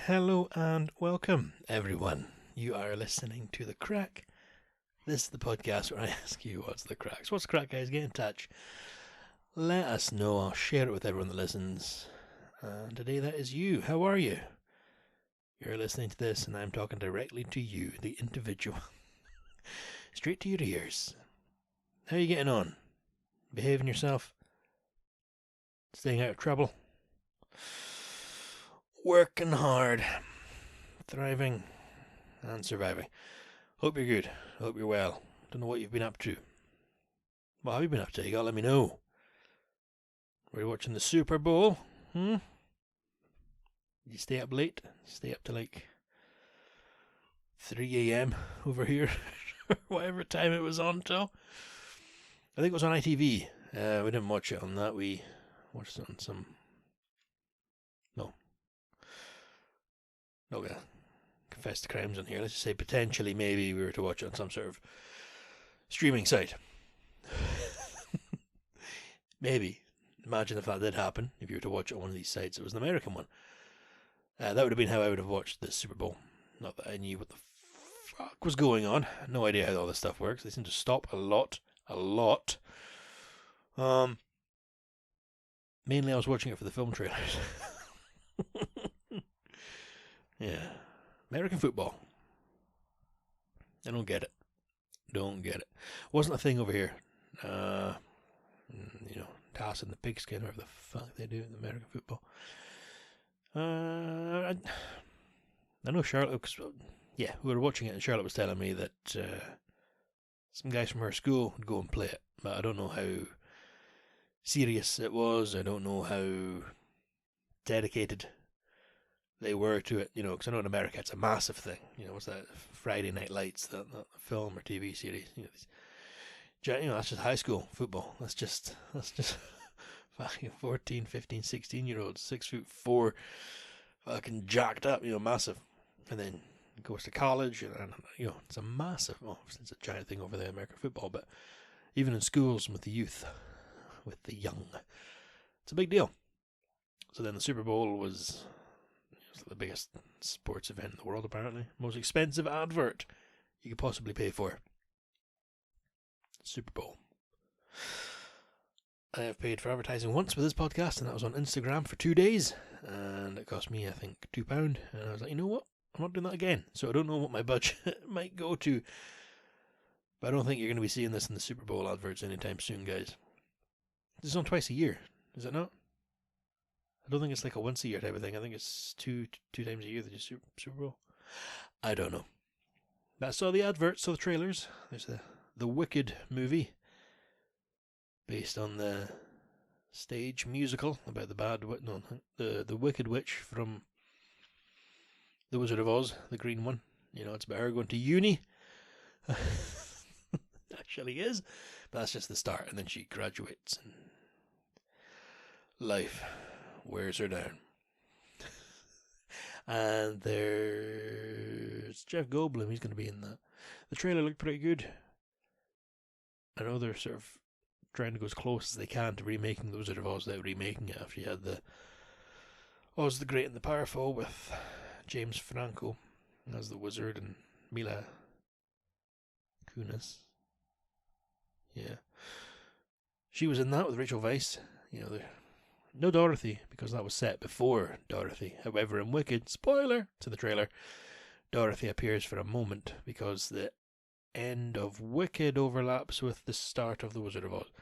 Hello and welcome, everyone. You are listening to The Crack. This is the podcast where I ask you what's the crack. So what's the crack, guys? Get in touch. Let us know. I'll share it with everyone that listens. And today that is you. How are you? You're listening to this and I'm talking directly to you, the individual. Straight to your ears. How are you getting on? Behaving yourself? Staying out of trouble? Working hard, thriving, and surviving. Hope you're good. Hope you're well. Don't know what you've been up to. What have you been up to? You gotta let me know. Were you watching the Super Bowl? Did you stay up late? Stay up to like 3 a.m. over here? Whatever time it was on till. I think it was on ITV. We didn't watch it on that. We watched it on some... Not gonna confess to crimes on here. Let's just say potentially maybe we were to watch it on some sort of streaming site. Maybe. Imagine if that did happen. If you were to watch it on one of these sites, it was an American one. That would have been how I would have watched the Super Bowl. Not that I knew what the fuck was going on. No idea how all this stuff works. They seem to stop a lot. Mainly I was watching it for the film trailers. Yeah. American football. I don't get it. Wasn't a thing over here. Tossing the pigskin, whatever the fuck they do in American football. I know Charlotte, because, we were watching it and Charlotte was telling me that some guys from her school would go and play it. But I don't know how serious it was. I don't know how dedicated they were to it, because I know in America it's a massive thing. What's that? Friday Night Lights, that film or TV series. That's just high school football. That's just fucking 14, 15, 16-year-olds, 6'4", fucking jacked up, massive. And then it goes to college, and it's a massive. Well, it's a giant thing over there, American football, but even in schools with the youth, with the young, it's a big deal. So then the Super Bowl was the biggest sports event in the world, apparently. Most expensive advert you could possibly pay for. Super Bowl. I have paid for advertising once with this podcast, and that was on Instagram for 2 days, and it cost me, I think, £2. And I was like, you know what? I'm not doing that again. So I don't know what my budget might go to, but I don't think you're going to be seeing this in the Super Bowl adverts anytime soon, guys. This is on twice a year, is it not? I don't think it's like a once a year type of thing. I think it's two times a year they do Super Bowl. I don't know. But I saw the adverts, saw the trailers. There's the Wicked movie, based on the stage musical about the Wicked Witch from The Wizard of Oz, the green one. It's about her going to uni. Actually is, but that's just the start, and then she graduates and life wears her down. And there's Jeff Goldblum. He's going to be in that. The trailer looked pretty good. I know they're sort of trying to go as close as they can to remaking The Wizard of Oz without remaking it after you had the Oz the Great and the Powerful with James Franco as the wizard and Mila Kunis. Yeah. She was in that with Rachel Weisz. No Dorothy, because that was set before Dorothy. However, in Wicked, spoiler to the trailer, Dorothy appears for a moment because the end of Wicked overlaps with the start of The Wizard of Oz.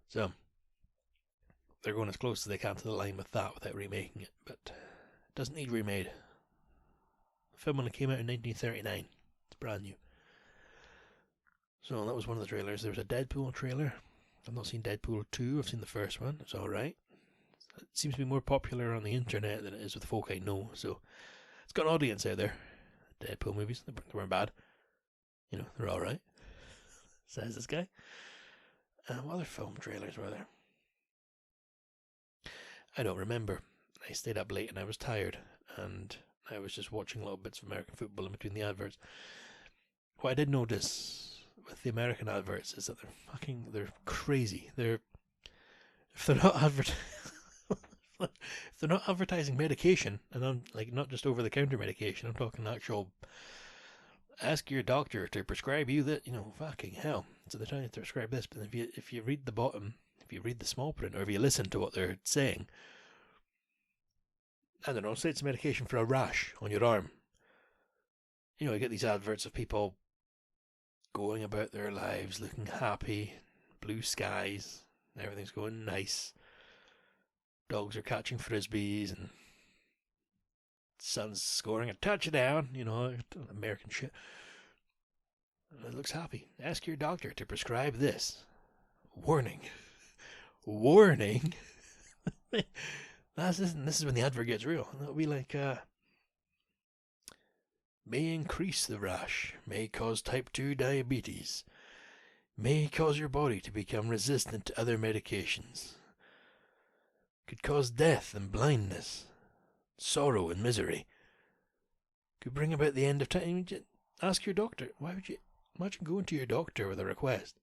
So, they're going as close as they can to the line with that without remaking it, but it doesn't need remade. The film only came out in 1939. It's brand new. So, that was one of the trailers. There was a Deadpool trailer. I've not seen Deadpool 2. I've seen the first one. It's alright. It seems to be more popular on the internet than it is with folk I know, so it's got an audience out there. Deadpool movies, they weren't bad. They're alright, says this guy. What other film trailers were there? I don't remember. I stayed up late and I was tired, and I was just watching little bits of American football in between the adverts. What I did notice with the American adverts is that they're crazy. If they're not if they're not advertising medication, and I'm like not just over-the-counter medication, I'm talking actual. Ask your doctor to prescribe you that, fucking hell. So they're trying to prescribe this, but if you read the bottom, if you read the small print, or if you listen to what they're saying, I don't know, say it's medication for a rash on your arm. You get these adverts of people going about their lives looking happy, blue skies, everything's going nice. Dogs are catching frisbees and son's scoring a touchdown, American shit. It looks happy. Ask your doctor to prescribe this. Warning. Warning. This is when the advert gets real. It'll be like, may increase the rash, may cause type 2 diabetes, may cause your body to become resistant to other medications, could cause death and blindness, sorrow and misery, could bring about the end of time. Ask your doctor. Why would you imagine going to your doctor with a request?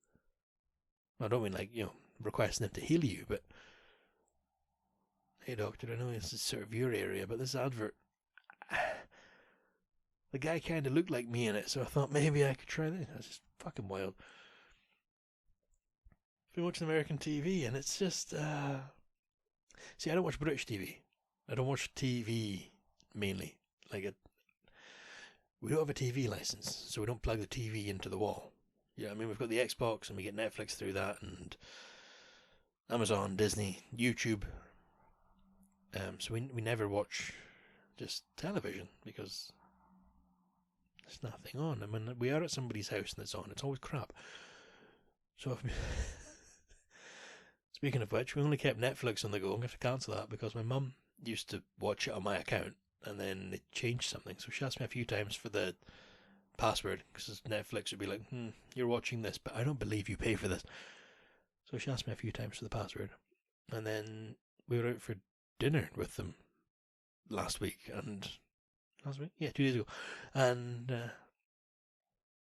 I don't mean requesting him to heal you, but hey doctor, I know this is sort of your area, but this advert, the guy kind of looked like me in it, so I thought maybe I could try this. That's just fucking wild. I've been watching American TV, and it's just see, I don't watch British TV. I don't watch TV mainly. We don't have a TV license, so we don't plug the TV into the wall. Yeah, I mean, we've got the Xbox, and we get Netflix through that, and Amazon, Disney, YouTube. So we never watch just television, because there's nothing on. I mean, we are at somebody's house and it's on. It's always crap. So speaking of which, we only kept Netflix on the go. I'm going to have to cancel that because my mum used to watch it on my account, and then they changed something. So she asked me a few times for the password, because Netflix would be like, you're watching this, but I don't believe you pay for this. So she asked me a few times for the password. And then we were out for dinner with them last week? Yeah, 2 days ago. And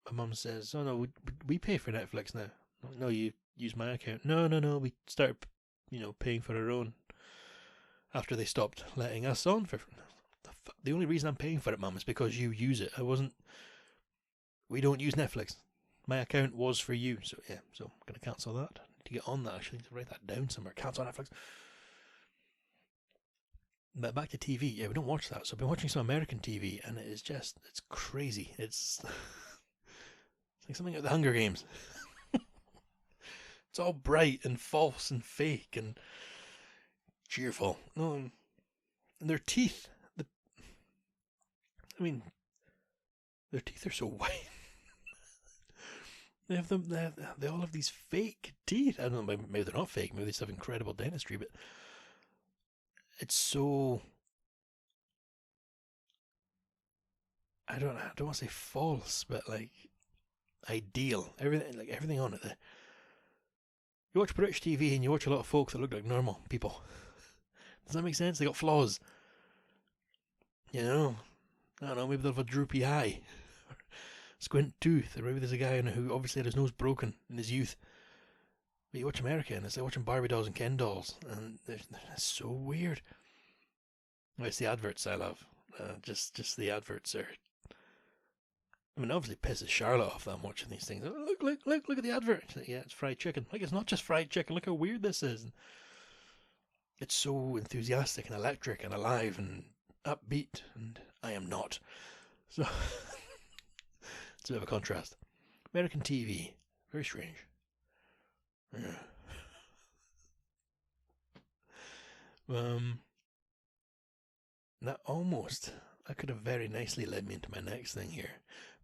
my mum says, oh no, we pay for Netflix now. No, you use my account. No, we started, paying for our own after they stopped letting us on. The only reason I'm paying for it, Mum, is because you use it. We don't use Netflix. My account was for you. So yeah, so I'm going to cancel that. I need to get on that, actually, to write that down somewhere. Cancel Netflix. But back to TV, yeah, we don't watch that. So I've been watching some American TV, and it's crazy. It's like something out of the Hunger Games. It's all bright and false and fake and cheerful. No, and their teeth. Their teeth are so white. They all have these fake teeth. I don't know, maybe they're not fake. Maybe they just have incredible dentistry, but it's so, I don't want to say false, but ideal. Everything on it. You watch British TV and you watch a lot of folk that look like normal people. Does that make sense? They got flaws. I don't know, maybe they'll have a droopy eye, or squint tooth, or maybe there's a guy who obviously had his nose broken in his youth. But you watch America, and it's like watching Barbie dolls and Ken dolls, and they're so weird. It's the adverts I love. Just the adverts are. I mean, obviously, it pisses Charlotte off that I'm watching these things. Look at the advert. Like, yeah, it's fried chicken. It's not just fried chicken. Look how weird this is. And it's so enthusiastic and electric and alive and upbeat, and I am not. So it's a bit of a contrast. American TV, very strange. Yeah. That could have very nicely led me into my next thing here.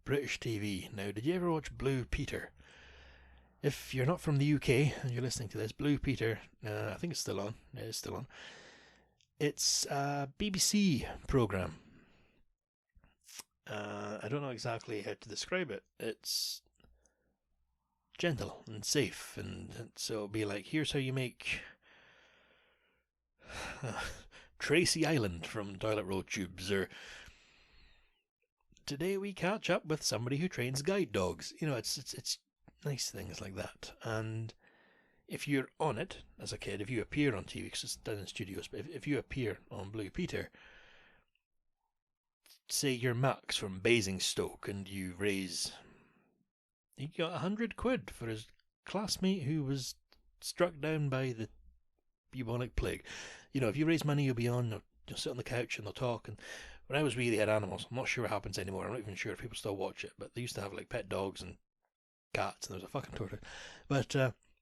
British TV. Now, did you ever watch Blue Peter? If you're not from the UK and you're listening to this, Blue Peter, I think it's still on. It is still on. It's a BBC programme. I don't know exactly how to describe it. It's gentle and safe, and so it'll be like, here's how you make Tracy Island from Toilet Roll Tubes, or today we catch up with somebody who trains guide dogs. It's nice things like that. And if you're on it as a kid, if you appear on TV, because it's done in studios, but if you appear on Blue Peter, say you're Max from Basingstoke and you got 100 quid for his classmate who was struck down by the bubonic plague. You know, if you raise money, you'll be on, you'll sit on the couch and they'll talk. And when I was wee, they had animals. I'm not sure what happens anymore. I'm not even sure if people still watch it, but they used to have like pet dogs and cats, and there was a fucking tortoise. But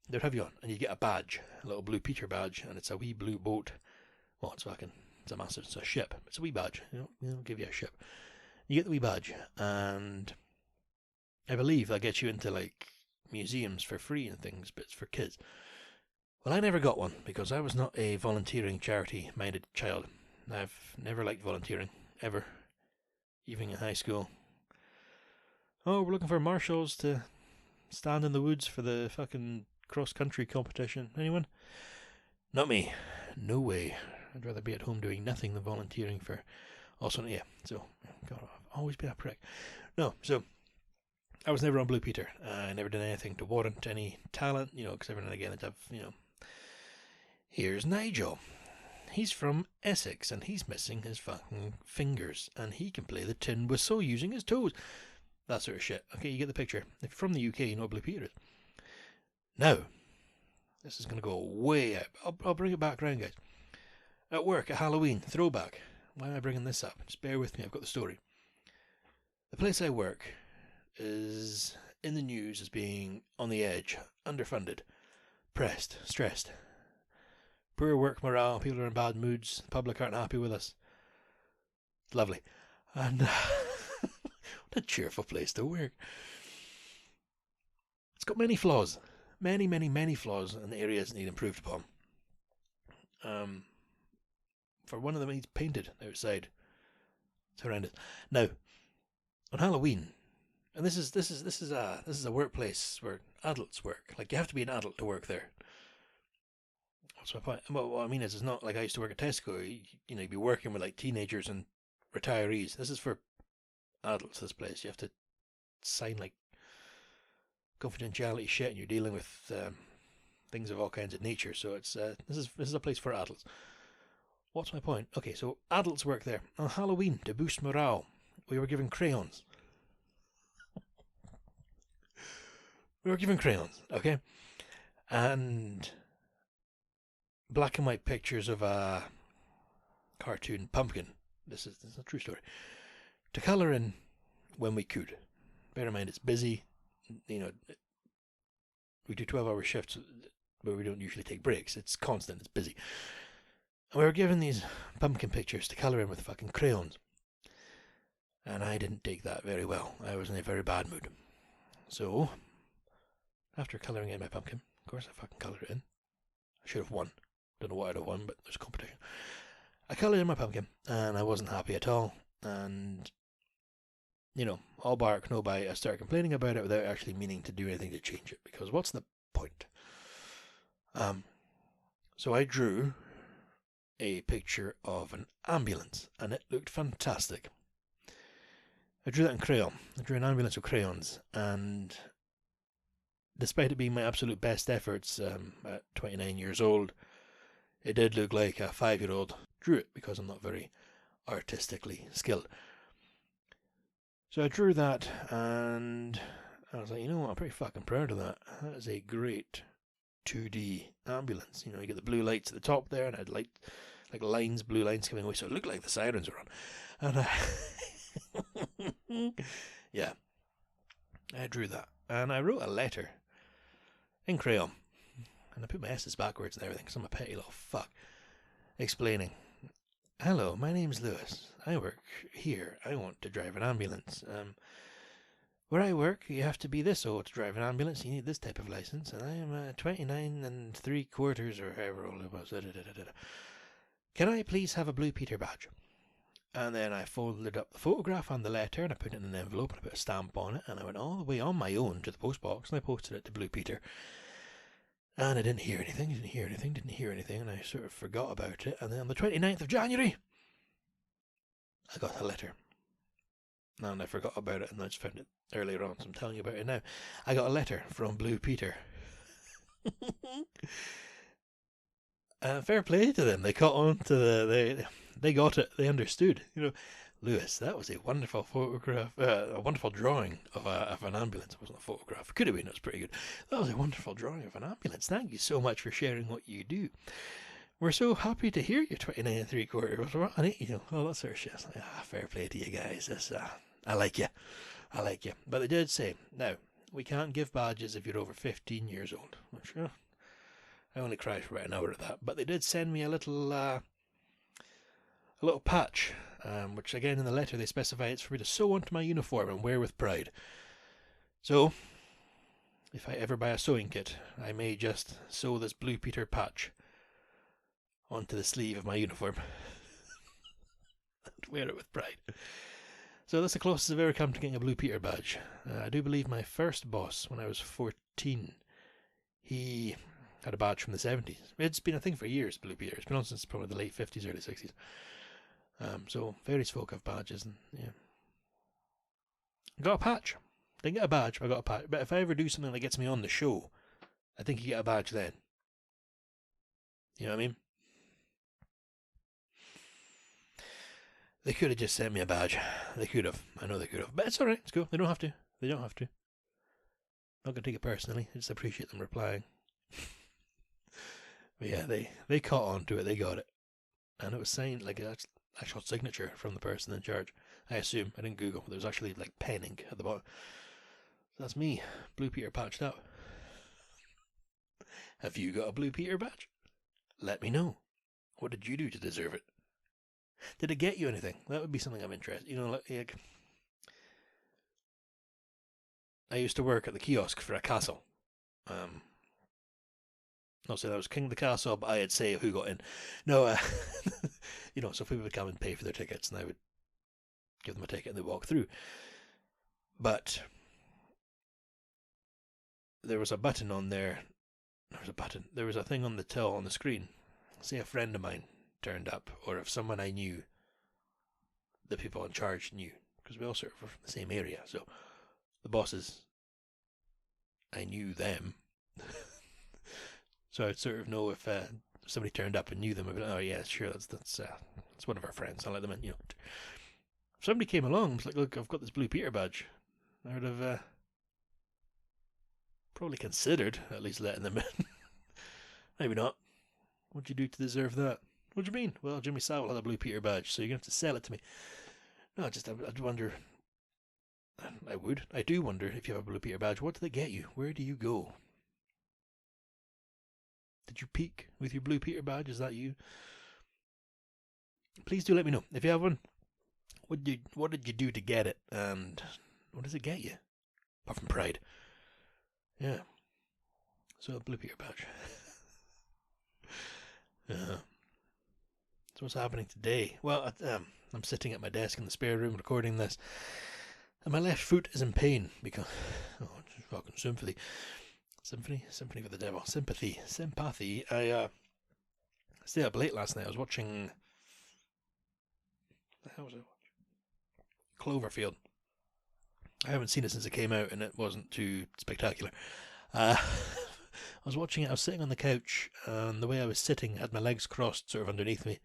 they'd have you on, and you get a badge, a little Blue Peter badge, and it's a wee blue boat. Well, it's a ship. It's a wee badge. They'll give you a ship. You get the wee badge, and I believe that gets you into like museums for free and things, but it's for kids. Well, I never got one because I was not a volunteering, charity-minded child. I've never liked volunteering, ever, even in high school. Oh, we're looking for marshals to stand in the woods for the fucking cross-country competition. Anyone? Not me. No way. I'd rather be at home doing nothing than volunteering for... Also, yeah, so, God, I've always been a prick. No, so, I was never on Blue Peter. I never did anything to warrant any talent, because every now and again I'd have, here's Nigel. He's from Essex, and he's missing his fucking fingers, and he can play the tin whistle using his toes. That sort of shit. Okay, you get the picture. If you're from the UK, you know what Blue Peter is. Now, this is going to go way out. I'll bring it back around, guys. At work, at Halloween, throwback. Why am I bringing this up? Just bear with me, I've got the story. The place I work is in the news as being on the edge, underfunded, pressed, stressed. Poor work morale, people are in bad moods, the public aren't happy with us. It's lovely. And what a cheerful place to work. It's got many flaws. Many, many, many flaws in the areas that need improved upon. For one of them, he's painted outside. It's horrendous. Now, on Halloween, and this is a workplace where adults work. Like, you have to be an adult to work there. That's my point. Well, what I mean is, it's not like I used to work at Tesco. You'd be working with like teenagers and retirees. This is for adults. This place, you have to sign like confidentiality shit, and you're dealing with things of all kinds of nature. So it's this is a place for adults. What's my point? Okay, so adults work there. On Halloween, to boost morale, we were given crayons. Okay? And black and white pictures of a cartoon pumpkin. This is a true story. To colour in when we could. Bear in mind, it's busy. We do 12-hour shifts where we don't usually take breaks. It's constant, it's busy. And we were given these pumpkin pictures to colour in with fucking crayons. And I didn't take that very well. I was in a very bad mood. So, after colouring in my pumpkin, of course I fucking coloured it in. I should have won. Don't know what I'd have won, but there's a competition. I coloured in my pumpkin, and I wasn't happy at all. And, all bark, no bite. I started complaining about it without actually meaning to do anything to change it. Because what's the point? So I drew a picture of an ambulance, and it looked fantastic. I drew that in crayon. I drew an ambulance with crayons, and despite it being my absolute best efforts at 29 years old, it did look like a 5-year-old drew it, because I'm not very artistically skilled. So I drew that, and I was like, I'm pretty fucking proud of that. That is a great 2D ambulance. You get the blue lights at the top there, and I had like blue lines coming away, so it looked like the sirens were on. And yeah, I drew that, and I wrote a letter in crayon, and I put my S's backwards and everything, because I'm a petty little fuck, explaining, hello, my name's Lewis, I work here, I want to drive an ambulance. Where I work, you have to be this old to drive an ambulance, you need this type of license, and I am 29 3/4 or however old it was. Can I please have a Blue Peter badge? And then I folded up the photograph and the letter, and I put it in an envelope, and I put a stamp on it, and I went all the way on my own to the post box, and I posted it to Blue Peter. And I didn't hear anything, and I sort of forgot about it. And then on the 29th of January, I got a letter. And I forgot about it, and I just found it earlier on, so I'm telling you about it now. I got a letter from Blue Peter. Fair play to them. They caught on to they got it. They understood. Lewis, that was a wonderful photograph, a wonderful drawing of an ambulance. It wasn't a photograph. It could have been. It was pretty good. That was a wonderful drawing of an ambulance. Thank you so much for sharing what you do. We're so happy to hear you, 29 3/4. All that sort of shit. Like, fair play to you guys. I like you. I like you. But they did say, now, we can't give badges if you're over 15 years old. Sure. I only cried for about an hour of that. But they did send me a little patch, which again in the letter they specify it's for me to sew onto my uniform and wear with pride. So, if I ever buy a sewing kit, I may just sew this Blue Peter patch onto the sleeve of my uniform and wear it with pride. So that's the closest I've ever come to getting a Blue Peter badge. I do believe my first boss, when I was 14, he had a badge from the 70s. It's been a thing for years, Blue Peter. It's been on since probably the late 50s, early 60s. So various folk have badges, and yeah. Got a patch. Didn't get a badge, but I got a patch. But if I ever do something that gets me on the show, I think you get a badge then. You know what I mean? They could have just sent me a badge. They could have. I know they could have. But it's alright. It's cool. They don't have to. They don't have to. Not going to take it personally. I just appreciate them replying. But yeah, they caught on to it. They got it. And it was signed like an actual signature from the person in charge. I assume. I didn't Google. There was actually like pen ink at the bottom. So that's me. Blue Peter patched up. Have you got a Blue Peter badge? Let me know. What did you do to deserve it? Did it get you anything? That would be something I'm interested in. Like I used to work at the kiosk for a castle. Not saying I was king of the castle, but I'd say who got in. No, so people would come and pay for their tickets, and I would give them a ticket and they'd walk through. But there was a button on there. There was a thing on the till on the screen. Say a friend of mine turned up, or if someone I knew, the people in charge knew, because we all sort of were from the same area, so the bosses, I knew them. So I'd sort of know if somebody turned up and knew them. I'd be like, oh yeah, sure, that's one of our friends. I'll let them in. If somebody came along and was like, look, I've got this Blue Peter badge, I would have probably considered at least letting them in. Maybe not. What'd you do to deserve that? What do you mean? Well, Jimmy Savile had a Blue Peter badge, so you're going to have to sell it to me. No, I'd wonder. I do wonder if you have a Blue Peter badge. What do they get you? Where do you go? Did you peak with your Blue Peter badge? Is that you? Please do let me know. If you have one, what did you do to get it? And what does it get you? Apart from pride. Yeah. So, a Blue Peter badge. So what's happening today? Well, I'm sitting at my desk in the spare room recording this, and my left foot is in pain because it's fucking sympathy for the devil, sympathy. I stayed up late last night. I was watching. The hell was I watching? Cloverfield. I haven't seen it since it came out, and it wasn't too spectacular. I was watching it. I was sitting on the couch, and the way I was sitting, I had my legs crossed sort of underneath me.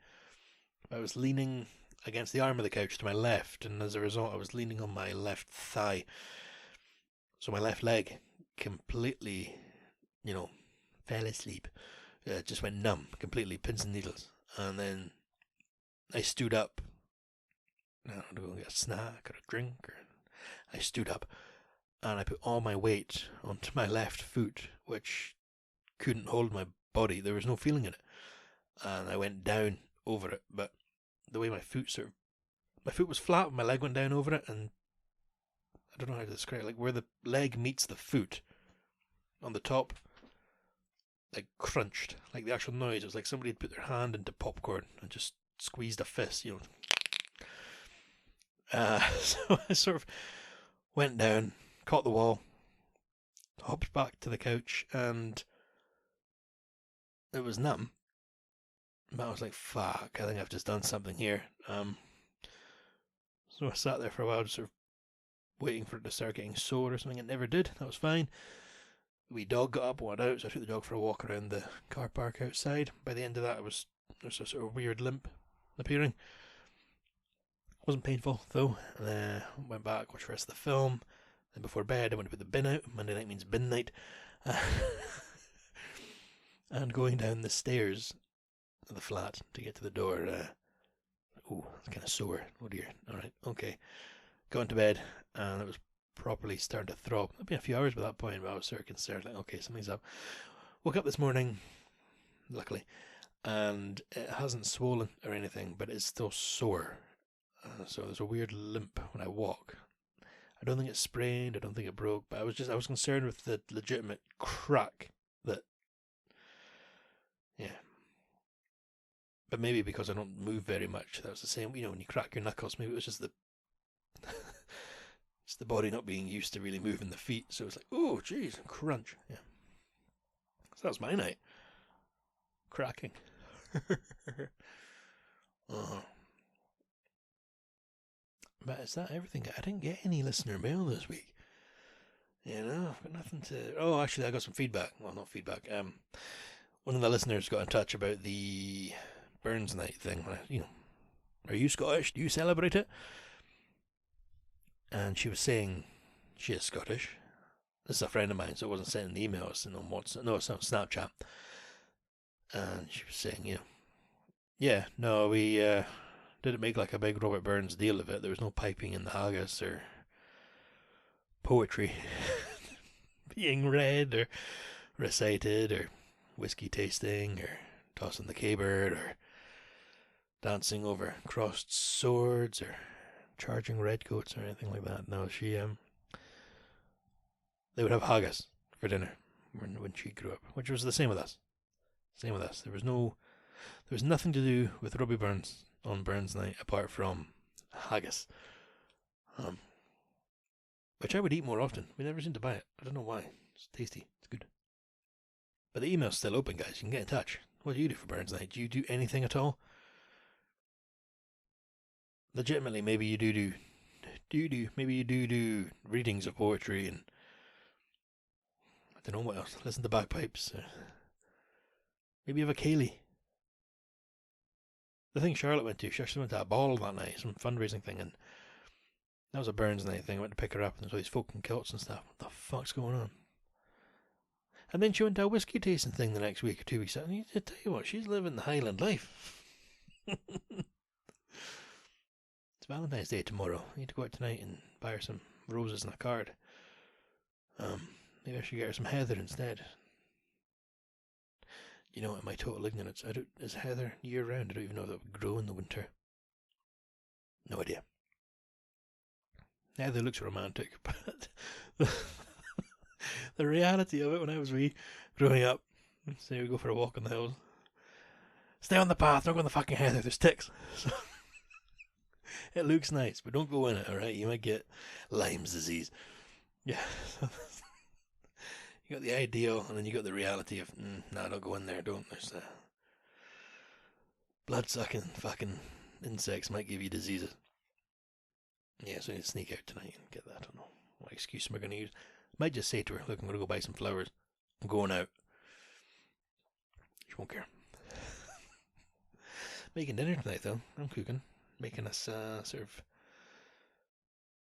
I was leaning against the arm of the couch to my left, and as a result I was leaning on my left thigh. So my left leg completely, fell asleep. Just went numb, completely, pins and needles. And then I stood up. I don't know, to go get a snack or a drink. I stood up, and I put all my weight onto my left foot, which couldn't hold my body. There was no feeling in it. And I went down over it, but the way my foot was flat and my leg went down over it, and I don't know how to describe it, like where the leg meets the foot on the top, like crunched, like the actual noise. It was like somebody had put their hand into popcorn and just squeezed a fist, So I sort of went down, caught the wall, hopped back to the couch, and it was numb. But I was like, fuck, I think I've just done something here. So I sat there for a while, just sort of waiting for it to start getting sore or something. It never did. That was fine. wee dog got up, went out, so I took the dog for a walk around the car park outside. By the end of that, there's a sort of weird limp appearing. Wasn't painful though. Went back, watched the rest of the film. Then before bed, I went to put the bin out. Monday night means bin night. And going down the stairs of the flat to get to the door. It's kind of sore. Oh dear. All right, okay. Got into bed, and it was properly starting to throb. It'd been a few hours by that point, but I was sort of concerned, like, okay, something's up. Woke up this morning, luckily, and it hasn't swollen or anything, but it's still sore. So there's a weird limp when I walk. I don't think it's sprained, I don't think it broke, but I was concerned with the legitimate crack that, yeah. But maybe because I don't move very much, that was the same, when you crack your knuckles, maybe it was just the it's the body not being used to really moving the feet, so it's like, oh jeez, crunch. Yeah. So that was my night. Cracking. But is that everything? I didn't get any listener mail this week. I've got nothing to... Oh, actually, I got some feedback. Well, not feedback. One of the listeners got in touch about the Burns Night thing. Are you Scottish? Do you celebrate it? And she was saying she is Scottish. This is a friend of mine, so it wasn't sending the email. It's on WhatsApp. No, it's on Snapchat. And she was saying, we didn't make like a big Robert Burns deal of it. There was no piping in the haggis or poetry being read or recited or whiskey tasting or tossing the cabbard or dancing over crossed swords or charging redcoats or anything like that. No, they would have haggis for dinner when she grew up, which was the same with us. There was nothing to do with Robbie Burns on Burns Night apart from haggis, which I would eat more often. We never seem to buy it. I don't know why. It's tasty. It's good. But the email's still open, guys. You can get in touch. What do you do for Burns Night? Do you do anything at all? Legitimately, maybe you do readings of poetry and I don't know what else. Listen to bagpipes. Maybe you have a ceilidh. The thing Charlotte went to, she actually went to a ball that night, some fundraising thing, and that was a Burns Night thing. I went to pick her up, and there's all these folk in kilts and stuff. What the fuck's going on? And then she went to a whiskey tasting thing the next week or 2 weeks. And I tell you what, she's living the Highland life. It's Valentine's Day tomorrow. I need to go out tonight and buy her some roses and a card. Maybe I should get her some heather instead. You know, in my total ignorance, is heather year round? I don't even know that it would grow in the winter. No idea. Heather looks romantic, but the reality of it when I was growing up, say we go for a walk in the hills, stay on the path, don't go in the fucking heather, there's ticks. So, it looks nice, but don't go in it, alright? You might get Lyme's disease. Yeah. You got the ideal, and then you got the reality of, don't go in there, don't. There's blood-sucking fucking insects might give you diseases. Yeah, so I need to sneak out tonight and get that. I don't know what excuse am I going to use. Might just say to her, look, I'm going to go buy some flowers. I'm going out. She won't care. Making dinner tonight, though. I'm cooking. Making us sort of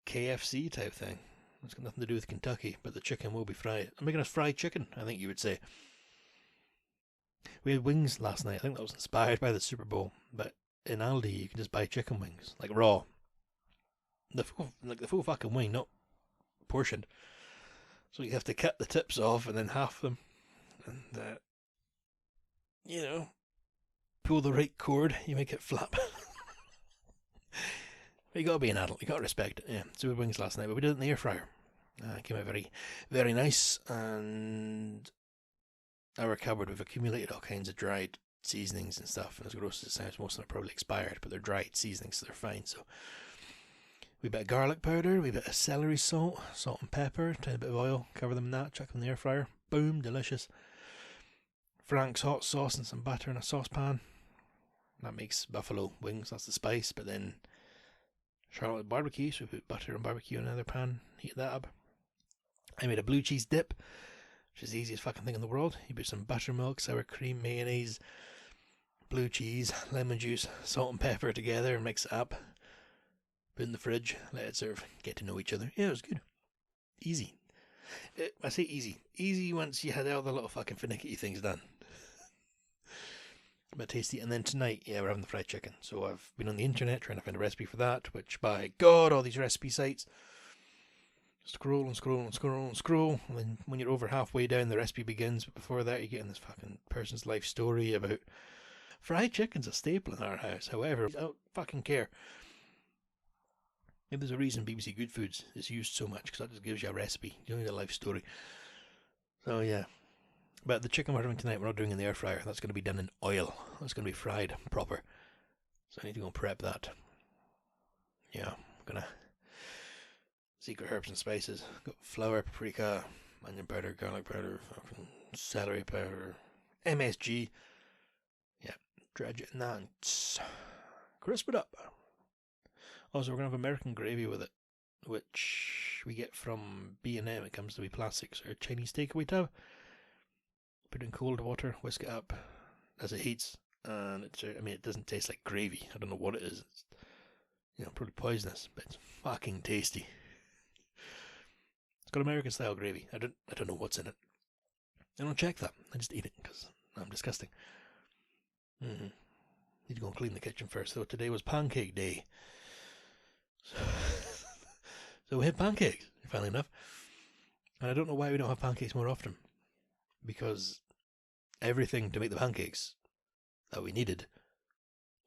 KFC type thing. It's got nothing to do with Kentucky, but the chicken will be fried. I'm making us fried chicken, I think you would say. We had wings last night. I think that was inspired by the SuperBowl. But in Aldi, you can just buy chicken wings, like raw. The full fucking wing, not portioned. So you have to cut the tips off and then half them. And, pull the right cord, you make it flap. But you gotta be an adult, you gotta respect it. Yeah, so we had wings last night, but we did it in the air fryer. It came out very, very nice, and our cupboard, we've accumulated all kinds of dried seasonings and stuff, and as gross as it sounds, most of them are probably expired, but they're dried seasonings, so they're fine. So we bit of garlic powder, we bit of celery salt and pepper, tiny bit of oil, cover them in that, chuck them in the air fryer, boom, delicious. Frank's hot sauce and some butter in a saucepan. That makes buffalo wings, that's the spice, but then Charlotte barbecue, so we put butter and barbecue in another pan, heat that up. I made a blue cheese dip, which is the easiest fucking thing in the world. You put some buttermilk, sour cream, mayonnaise, blue cheese, lemon juice, salt and pepper together and mix it up. Put it in the fridge, let it sort of get to know each other. Yeah, it was good. Easy. I say easy. Easy once you had all the little fucking finicky things done. But tasty. And then tonight, yeah, we're having the fried chicken. So I've been on the internet trying to find a recipe for that, which, by God, all these recipe sites. Scroll and scroll and scroll and scroll. And then when you're over halfway down, the recipe begins. But before that, you're getting this fucking person's life story about fried chicken's a staple in our house. However, I don't fucking care. Maybe there's a reason BBC Good Foods is used so much, because that just gives you a recipe. You don't need a life story. So, yeah. But the chicken we're having tonight, we're not doing in the air fryer. That's going to be done in oil. That's going to be fried proper. So I need to go and prep that. Yeah, I'm going to... Secret herbs and spices. Got flour, paprika, onion powder, garlic powder, celery powder, MSG. Yeah, dredge it in that and crisp it up. Also, we're going to have American gravy with it, which we get from B&M. It comes to be plastics or Chinese takeaway tub. Put it in cold water, whisk it up as it heats, and it doesn't taste like gravy. I don't know what it is. It's, probably poisonous, but it's fucking tasty. It's got American style gravy. I don't know what's in it. I don't check that. I just eat it because I'm disgusting. Need to go and clean the kitchen first, though. Today was pancake day. So we had pancakes, funnily enough. And I don't know why we don't have pancakes more often. Because everything to make the pancakes that we needed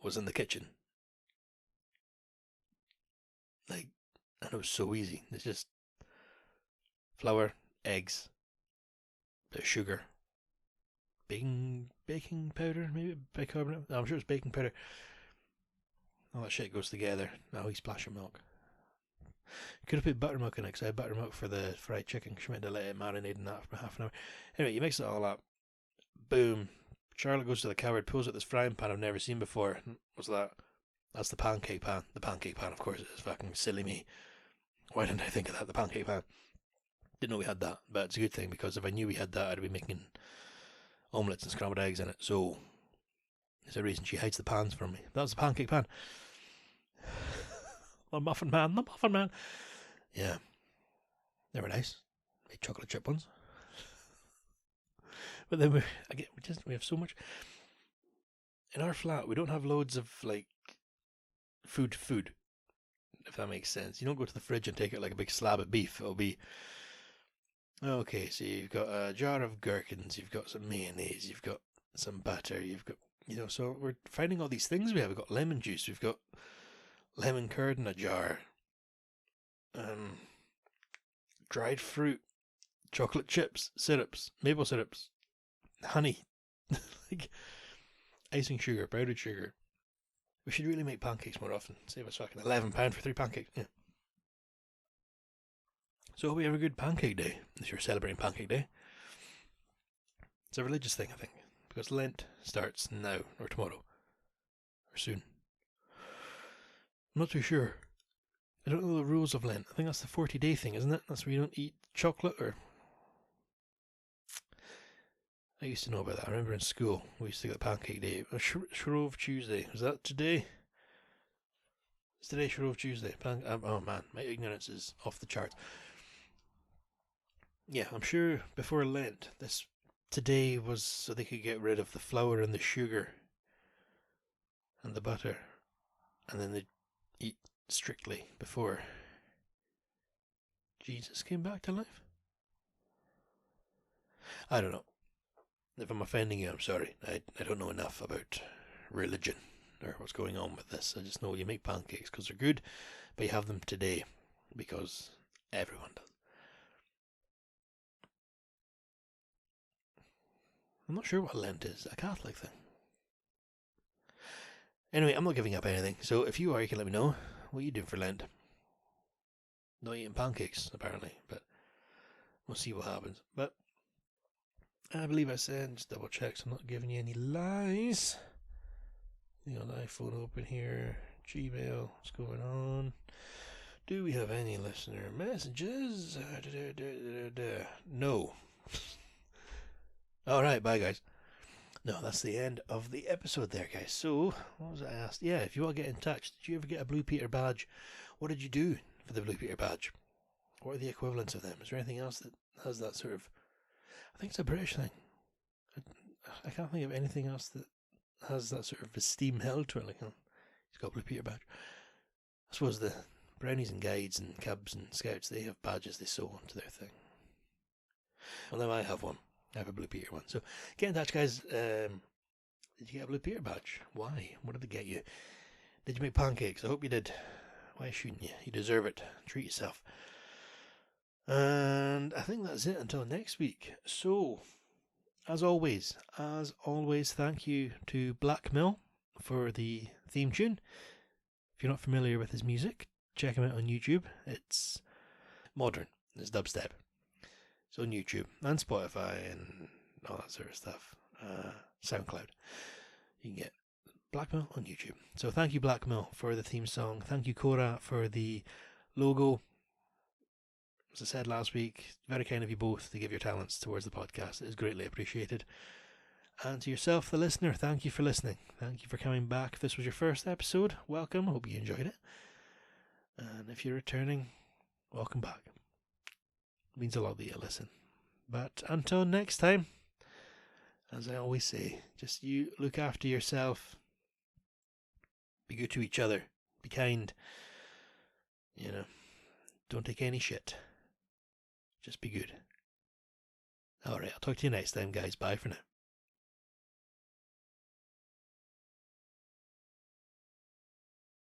was in the kitchen. And it was so easy. It's just flour, eggs, bit of sugar, baking powder, maybe bicarbonate. No, I'm sure it's baking powder. All that shit goes together. Now we splash of milk. Could have put buttermilk in it, because I had buttermilk for the fried chicken. She meant to let it marinate in that for half an hour. Anyway, you mix it all up. Boom. Charlotte goes to the cupboard, pulls out this frying pan I've never seen before. What's that? That's the pancake pan. The pancake pan, of course, is fucking silly me. Why didn't I think of that? The pancake pan. Didn't know we had that, but it's a good thing, because if I knew we had that, I'd be making omelettes and scrambled eggs in it. So there's a reason she hides the pans from me. That was the pancake pan. The muffin man. Yeah. They were nice. Made chocolate chip ones. But then we have so much. In our flat, we don't have loads of, food, if that makes sense. You don't go to the fridge and take out, a big slab of beef. It'll be, okay, so you've got a jar of gherkins, you've got some mayonnaise, you've got some butter, you've got, so we're finding all these things we have. We've got lemon juice, we've got lemon curd in a jar, dried fruit, chocolate chips, syrups, maple syrups, honey, icing sugar, powdered sugar. We should really make pancakes more often. Save us fucking £11 for 3 pancakes. Yeah. So hope we have a good pancake day, if you're celebrating pancake day. It's a religious thing, I think, because Lent starts now, or tomorrow, or soon. I'm not too sure. I don't know the rules of Lent. I think that's the 40-day thing, isn't it? That's where you don't eat chocolate, or... I used to know about that. I remember in school, we used to get Pancake Day. Shrove Tuesday. Was that today? Is today Shrove Tuesday? Oh man, my ignorance is off the charts. Yeah, I'm sure before Lent, today was so they could get rid of the flour and the sugar and the butter, and then they'd eat strictly before Jesus came back to life. I don't know. If I'm offending you, I'm sorry. I don't know enough about religion or what's going on with this. I just know you make pancakes because they're good, but you have them today because everyone does. I'm not sure what Lent is. A Catholic thing. Anyway, I'm not giving up anything. So if you are, you can let me know. What are you doing for Lent? Not eating pancakes, apparently, but we'll see what happens. But I believe I said, just double check so I'm not giving you any lies. You got the iPhone open here. Gmail, what's going on? Do we have any listener messages? No. Alright, bye guys. No, that's the end of the episode there, guys. So, what was I asked? Yeah, if you want to get in touch, did you ever get a Blue Peter badge? What did you do for the Blue Peter badge? What are the equivalents of them? Is there anything else that has that sort of... I think it's a British thing. I can't think of anything else that has that sort of esteem held to it. Like, oh, he's got a Blue Peter badge. I suppose the brownies and guides and cubs and scouts, they have badges they sew onto their thing. Well, now I have one. I have a Blue Peter one. So get in touch, guys. Did you get a Blue Peter badge? Why? What did they get you? Did you make pancakes? I hope you did. Why shouldn't you? You deserve it. Treat yourself. And I think that's it until next week. So, as always, thank you to Black Mill for the theme tune. If you're not familiar with his music, check him out on YouTube. It's modern. It's dubstep. It's on YouTube and Spotify and all that sort of stuff. SoundCloud. You can get Blackmill on YouTube. So thank you, Blackmill, for the theme song. Thank you, Cora, for the logo. As I said last week, very kind of you both to give your talents towards the podcast. It is greatly appreciated. And to yourself, the listener, thank you for listening. Thank you for coming back. If this was your first episode, welcome. Hope you enjoyed it. And if you're returning, welcome back. It means a lot that you listen. But until next time, as I always say, just you look after yourself. Be good to each other. Be kind. You know, don't take any shit. Just be good. Alright, I'll talk to you next time, guys. Bye for now.